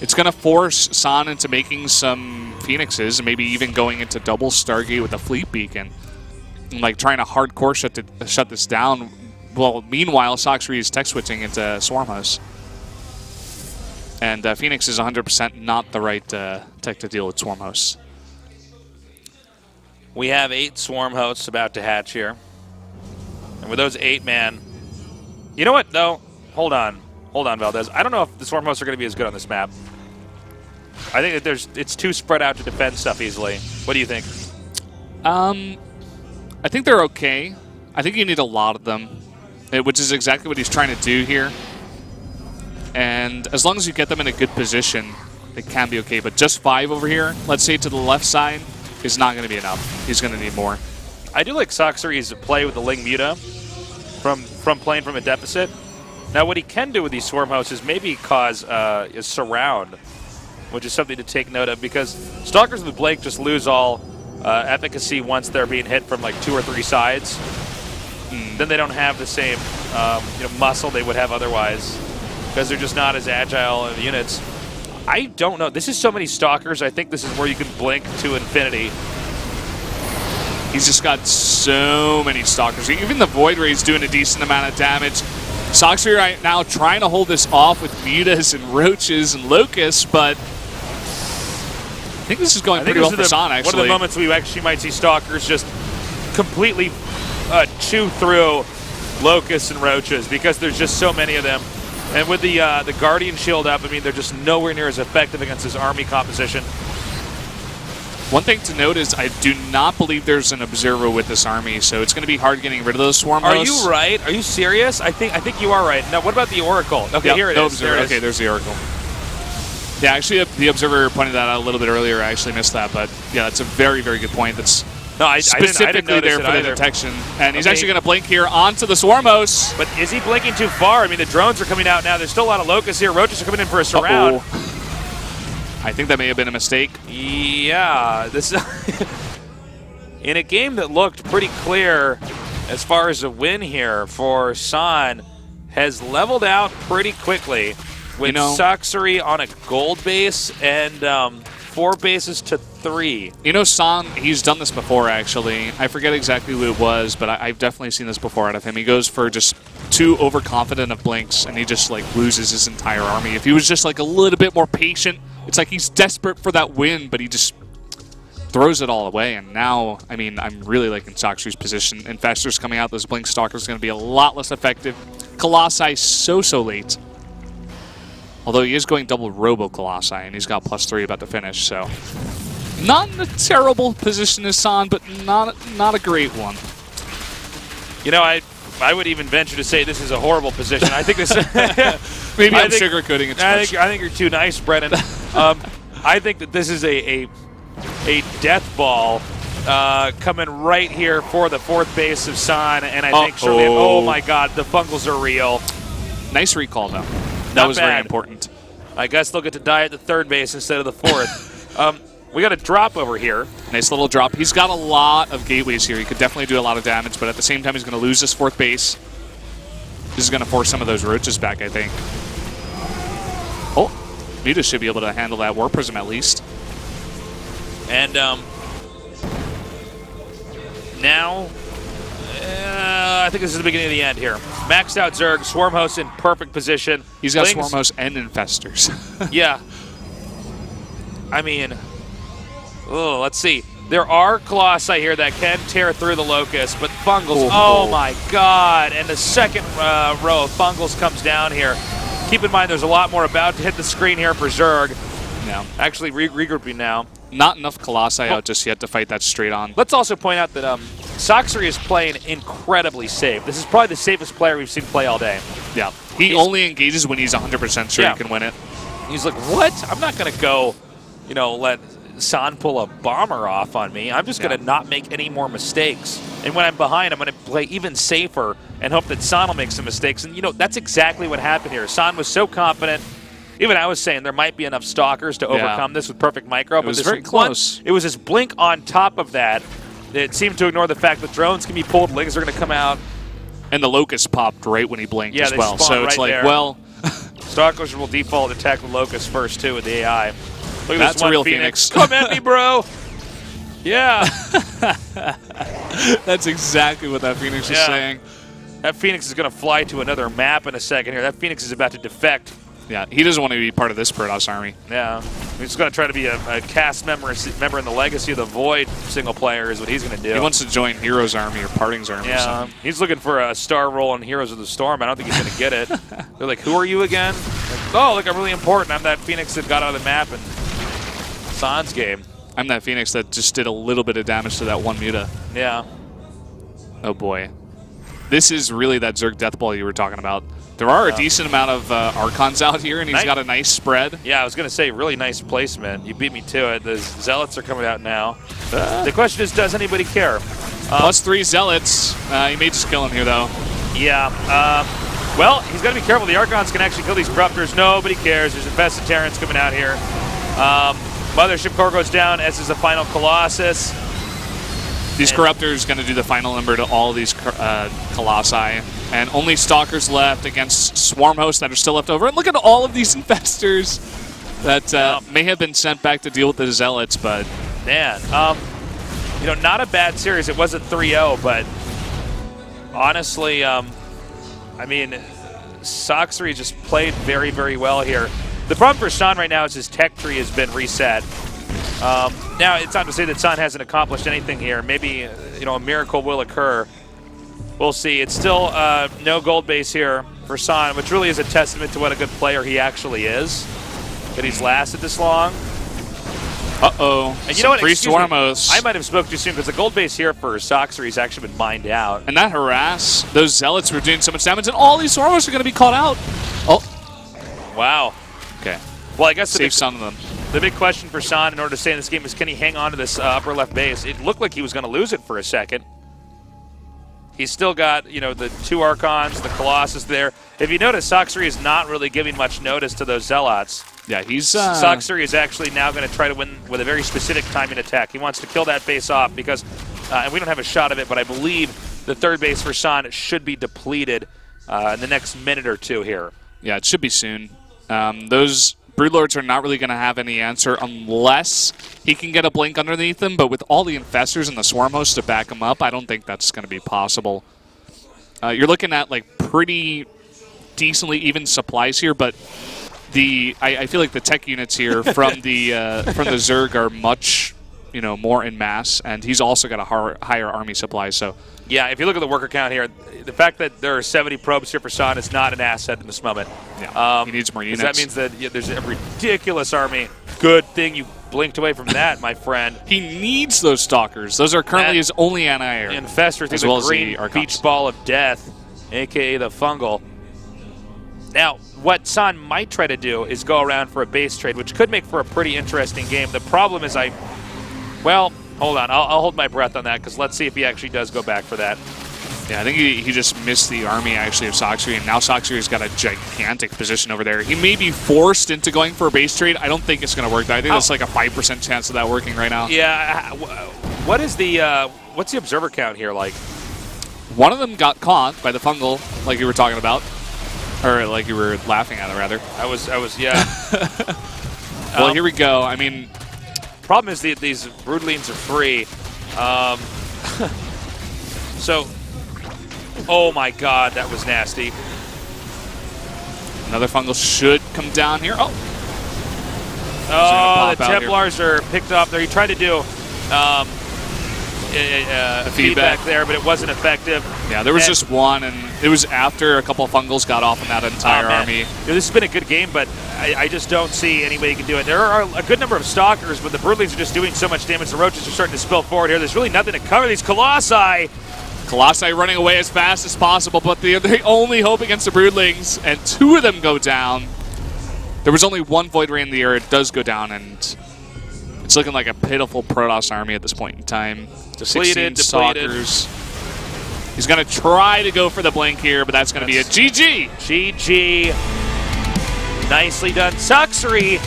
It's going to force San into making some Phoenixes, and maybe even going into double Stargate with a Fleet Beacon, and like trying to hardcore shut this down. Well, meanwhile, Sacsri is tech switching into Swarmos. And Phoenix is 100% not the right tech to deal with Swarmos. We have 8 Swarm hosts about to hatch here. And with those 8, man, you know what, though? Hold on, Valdez. I don't know if the Swarm hosts are going to be as good on this map. I think that it's too spread out to defend stuff easily. What do you think? I think they're okay. I think you need a lot of them, which is exactly what he's trying to do here. And as long as you get them in a good position, they can be okay. But just 5 over here, let's say to the left side, is not going to be enough. He's going to need more. I do like Sacsri's play with the Ling Muta from playing from a deficit. Now, what he can do with these Swarm hosts is maybe cause a surround, which is something to take note of, because Stalkers with Blake just lose all efficacy once they're being hit from like 2 or 3 sides. Then they don't have the same muscle they would have otherwise, because they're just not as agile in units. I don't know. This is so many Stalkers. I think this is where you can blink to infinity. He's just got so many Stalkers. Even the Void Ray's doing a decent amount of damage. Sacsri right now trying to hold this off with Mutas and Roaches and Locusts, but I think this is going pretty well for San, actually. One of the moments we actually might see Stalkers just completely chew through Locusts and Roaches, because there's just so many of them. And with the Guardian Shield up, I mean, they're just nowhere near as effective against this army composition. One thing to note is I do not believe there's an Observer with this army, so it's going to be hard getting rid of those Swarm hosts. Are you right? Are you serious? I think you are right. Now, what about the Oracle? Okay, yep, here it no is. Observer. Okay, there's the Oracle. Yeah, actually, the Observer pointed that out a little bit earlier. I actually missed that, but yeah, that's a very, very good point. That's specifically there for the detection. And he's actually going to blink here onto the Swarm hosts. But is he blinking too far? I mean, the drones are coming out now. There's still a lot of Locusts here. Roaches are coming in for a surround. I think that may have been a mistake. Yeah, this in a game that looked pretty clear as far as a win here for San, has leveled out pretty quickly with Sacsri on a gold base and 4 bases to 3. You know, San, he's done this before, actually. I forget exactly who it was, but I've definitely seen this before out of him. He goes for just too overconfident of blinks, and he just like loses his entire army. If he was just like a little bit more patient, it's like he's desperate for that win, but he just throws it all away. And now, I mean, I'm really liking Sacsri's position. Infestors coming out, those Blink Stalkers are going to be a lot less effective. Colossi so late. Although he is going double Robo Colossi, and he's got +3 about to finish, so Not in a terrible position as San, but not a great one. You know, I would even venture to say this is a horrible position. I think this. Maybe I'm sugarcoating it too much. I think you're too nice, Brennan. I think that this is a death ball coming right here for the fourth base of San, and I think surely. Oh my God, the fungals are real. Nice recall though. That was very important. I guess they'll get to die at the third base instead of the fourth. We got a drop over here. Nice little drop. He's got a lot of gateways here. He could definitely do a lot of damage, but at the same time, he's going to lose this fourth base. This is going to force some of those roaches back, I think. Oh, Muta should be able to handle that War Prism at least. And now, I think this is the beginning of the end here. Maxed out Zerg, Swarmhost in perfect position. He's got Swarmhost and Infestors. Yeah. I mean, let's see. There are Colossi here that can tear through the Locust, but Fungals, oh my God. And the second row of Fungals comes down here. Keep in mind, there's a lot more about to hit the screen here for Zerg. No. Actually, regrouping now. Not enough Colossi out just yet to fight that straight on. Let's also point out that Sacsri is playing incredibly safe. This is probably the safest player we've seen play all day. Yeah. He only engages when he's 100% sure he can win it. He's like, what? I'm not going to go, you know, let San pull a bomber off on me. I'm just going to not make any more mistakes. And when I'm behind, I'm going to play even safer and hope that San will make some mistakes. And, you know, that's exactly what happened here. San was so confident. Even I was saying there might be enough stalkers to overcome this with perfect micro. It was very close. It was this blink on top of that that seemed to ignore the fact that drones can be pulled, Lings are going to come out. And the Locust popped right when he blinked as well. So it's like, there. well... Stalkers will default attack the Locust first, too, with the AI. Look at That's this one a real Phoenix. Come at me, bro! Yeah. That's exactly what that Phoenix is saying. That Phoenix is going to fly to another map in a second here. That Phoenix is about to defect. Yeah, he doesn't want to be part of this Protoss army. Yeah. He's going to try to be a cast member in the Legacy of the Void single player is what he's going to do. He wants to join Heroes army or Parting's army. Yeah, he's looking for a star role in Heroes of the Storm. I don't think he's going to get it. They're like, who are you again? Like, oh, look, I'm really important. I'm that Phoenix that got out of the map in San's game. I'm that Phoenix that just did a little bit of damage to that one Muta. Yeah. Oh, boy. This is really that Zerg Death Ball you were talking about. There are a decent amount of Archons out here, and he's got a nice spread. Yeah, I was going to say, really nice placement. You beat me to it. The Zealots are coming out now. The question is, does anybody care? +3 Zealots. He may just kill him here, though. Yeah. Well, he's got to be careful. The Archons can actually kill these Corruptors. Nobody cares. There's Infested Terrans coming out here. Mothership Core goes down, as is the final Colossus. These Corruptors going to do the final number to all these Colossi. And only Stalkers left against Swarmhosts that are still left over. And look at all of these Infestors that may have been sent back to deal with the Zealots, but... Man, you know, not a bad series. It was a 3-0, but honestly, I mean, Sacsri just played very, very well here. The problem for San right now is his tech tree has been reset. Now, it's not to say that San hasn't accomplished anything here. Maybe, you know, a miracle will occur. We'll see. It's still no gold base here for San, which really is a testament to what a good player he actually is, that he's lasted this long. Uh-oh. And you know what? Free Swarmos. I might have spoke too soon, because the gold base here for Sacsri has actually been mined out. And that harass, those Zealots were doing so much damage, and all these Swarmos are going to be caught out. Oh. Wow. Okay. Well, I guess save some of them. The big question for San in order to stay in this game is, can he hang on to this upper left base? It looked like he was going to lose it for a second. He's still got, you know, the 2 Archons, the Colossus there. If you notice, Sacsri is not really giving much notice to those Zealots. Yeah, he's... Sacsri is actually now going to try to win with a very specific timing attack. He wants to kill that base off because, and we don't have a shot of it, but I believe the third base for San should be depleted in the next minute or two here. Yeah, it should be soon. Those Broodlords are not really going to have any answer unless he can get a blink underneath them, but with all the Infestors and the Swarmhosts to back him up, I don't think that's going to be possible. You're looking at like pretty decently even supplies here, but I feel like the tech units here from the Zerg are much more en masse, and he's also got a higher army supply. So yeah, if you look at the worker count here, the fact that there are 70 probes here for San is not an asset in this moment. Yeah, he needs more units. That means that there's a ridiculous army. Good thing you blinked away from that, my friend. He needs those stalkers. Those are currently his only anti-air. Infestor through the green beach ball of death, a.k.a. the fungal. Now, what San might try to do is go around for a base trade, which could make for a pretty interesting game. The problem is well, hold on. I'll hold my breath on that because let's see if he actually does go back for that. Yeah, I think he just missed the army, actually, of Sacsri, and now Sacsri's got a gigantic position over there. He may be forced into going for a base trade. I don't think it's going to work. I think that's like a 5% chance of that working right now. Yeah. What is what's the observer count here like? One of them got caught by the fungal, like you were talking about. Or like you were laughing at it, rather. I was, yeah. Well, here we go. I mean... Problem is these broodlings are free. So... Oh my god, that was nasty. Another fungal should come down here. Oh! Oh, the Templars are picked off there. He tried to do feedback there, but it wasn't effective. Yeah, there was just one, and it was after a couple of fungals got off in that entire army. This has been a good game, but I just don't see any way you can do it. There are a good number of stalkers, but the broodlings are just doing so much damage. The roaches are starting to spill forward here. There's really nothing to cover these Colossi. Colossi running away as fast as possible, but they only hope against the broodlings, and two of them go down. There was only one Void Ray in the air. It does go down, and it's looking like a pitiful Protoss army at this point in time. Depleted. Stalkers. He's going to try to go for the blink here, but that's going to be a GG. GG. Nicely done. Sacsri.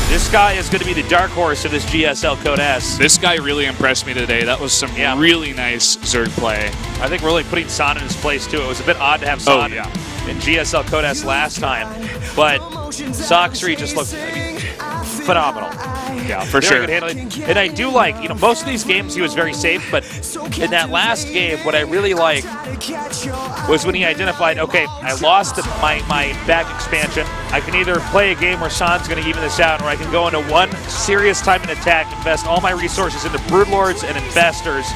This guy is going to be the dark horse of this GSL Code S. This guy really impressed me today. That was some really nice Zerg play. I think we're really putting San in his place, too. It was a bit odd to have San in GSL Code S last time, but Sacsri just looked phenomenal. Yeah, for very sure. Good handling. And I do like, most of these games he was very safe, but in that last game, what I really liked was when he identified, okay, I lost my back expansion. I can either play a game where San's going to even this out, or I can go into one serious time and attack, invest all my resources into Broodlords and Infestors,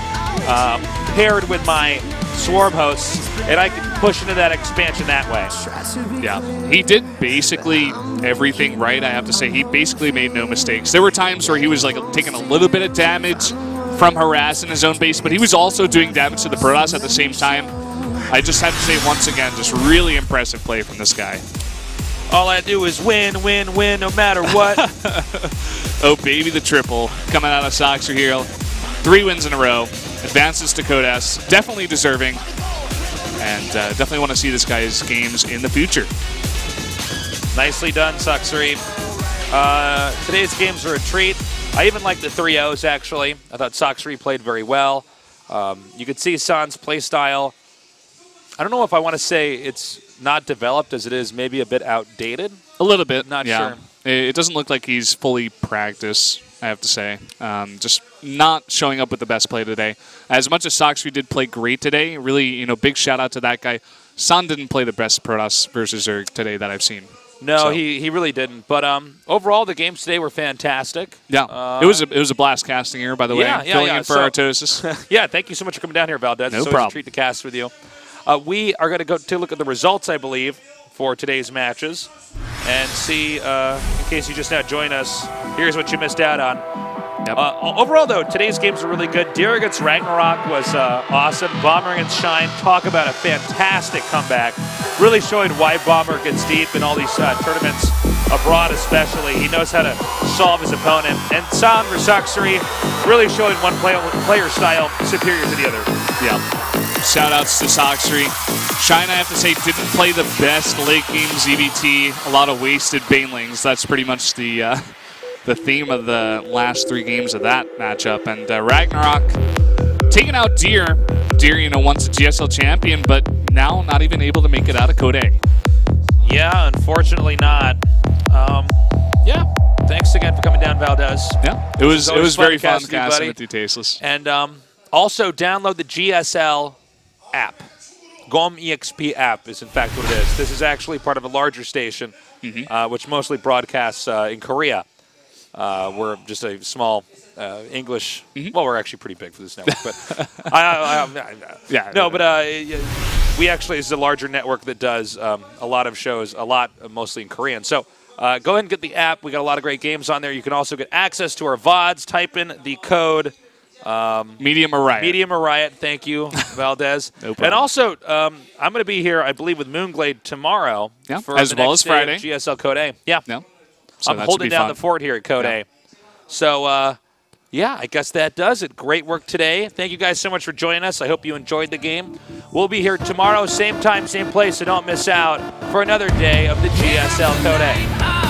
paired with my Swarm Hosts, and I can push into that expansion that way. Yeah, he did basically everything right, I have to say. He basically made no mistakes. There were times where he was like taking a little bit of damage from harass in his own base, but he was also doing damage to the Protoss at the same time. I just have to say, once again, just really impressive play from this guy. All I do is win, win, win, no matter what. Oh, baby, the triple coming out of Sacsri here. 3 wins in a row. Advances to Code S. Definitely deserving. And definitely want to see this guy's games in the future. Nicely done, Sacsri. Today's games are a treat. I even like the 3-0s, actually. I thought Sacsri played very well. You could see San's playstyle. I don't know if I want to say it's not developed as it is maybe a bit outdated. A little bit. Not sure. It doesn't look like he's fully practiced, I have to say. Just not showing up with the best play today. As much as Sacsri did play great today, really, big shout out to that guy. San didn't play the best Protoss versus Zerg today that I've seen. No, so. he really didn't. But overall, the games today were fantastic. Yeah, it was a blast casting here, by the way. Filling in for Artosis. Yeah, thank you so much for coming down here, Valdez. No it's problem. Always a treat to cast with you. We are going to go take a look at the results, I believe, for today's matches, and see. In case you just now joined us, here's what you missed out on. Yep. Overall, though, today's games were really good. Deer against Ragnarok was awesome. Bomber against Shine, talk about a fantastic comeback. Really showing why Bomber gets deep in all these tournaments abroad especially. He knows how to solve his opponent. And San versus Sacsri, really showing one player style superior to the other. Yeah. Shout-outs to Sacsri. Shine, I have to say, didn't play the best late game ZVT. A lot of wasted Banelings. That's pretty much the theme of the last 3 games of that matchup. And Ragnarok taking out Deer. Deer, once a GSL champion, but now not even able to make it out of Code A. Yeah, unfortunately not. Yeah, thanks again for coming down, Valdez. Yeah, it was very fun casting with you, Tasteless. And also download the GSL app. GOMEXP app is in fact what it is. This is actually part of a larger station, which mostly broadcasts in Korea. We're just a small English. Well, we're actually pretty big for this network, but we actually is a larger network that does a lot of shows, mostly in Korean. So Go ahead and get the app. We got a lot of great games on there. You can also get access to our VODs. Type in the code Medium or Riot. Medium or Riot. Thank you, Valdez. No problem. And also, I'm going to be here, I believe, with Moonglade tomorrow. Yeah, for as the well next as day Friday. of GSL Code A. Yeah. No. So I'm that should holding be down fun. the fort here at Code A. So, yeah, I guess that does it. Great work today. Thank you guys so much for joining us. I hope you enjoyed the game. We'll be here tomorrow, same time, same place, so don't miss out for another day of the GSL Code A.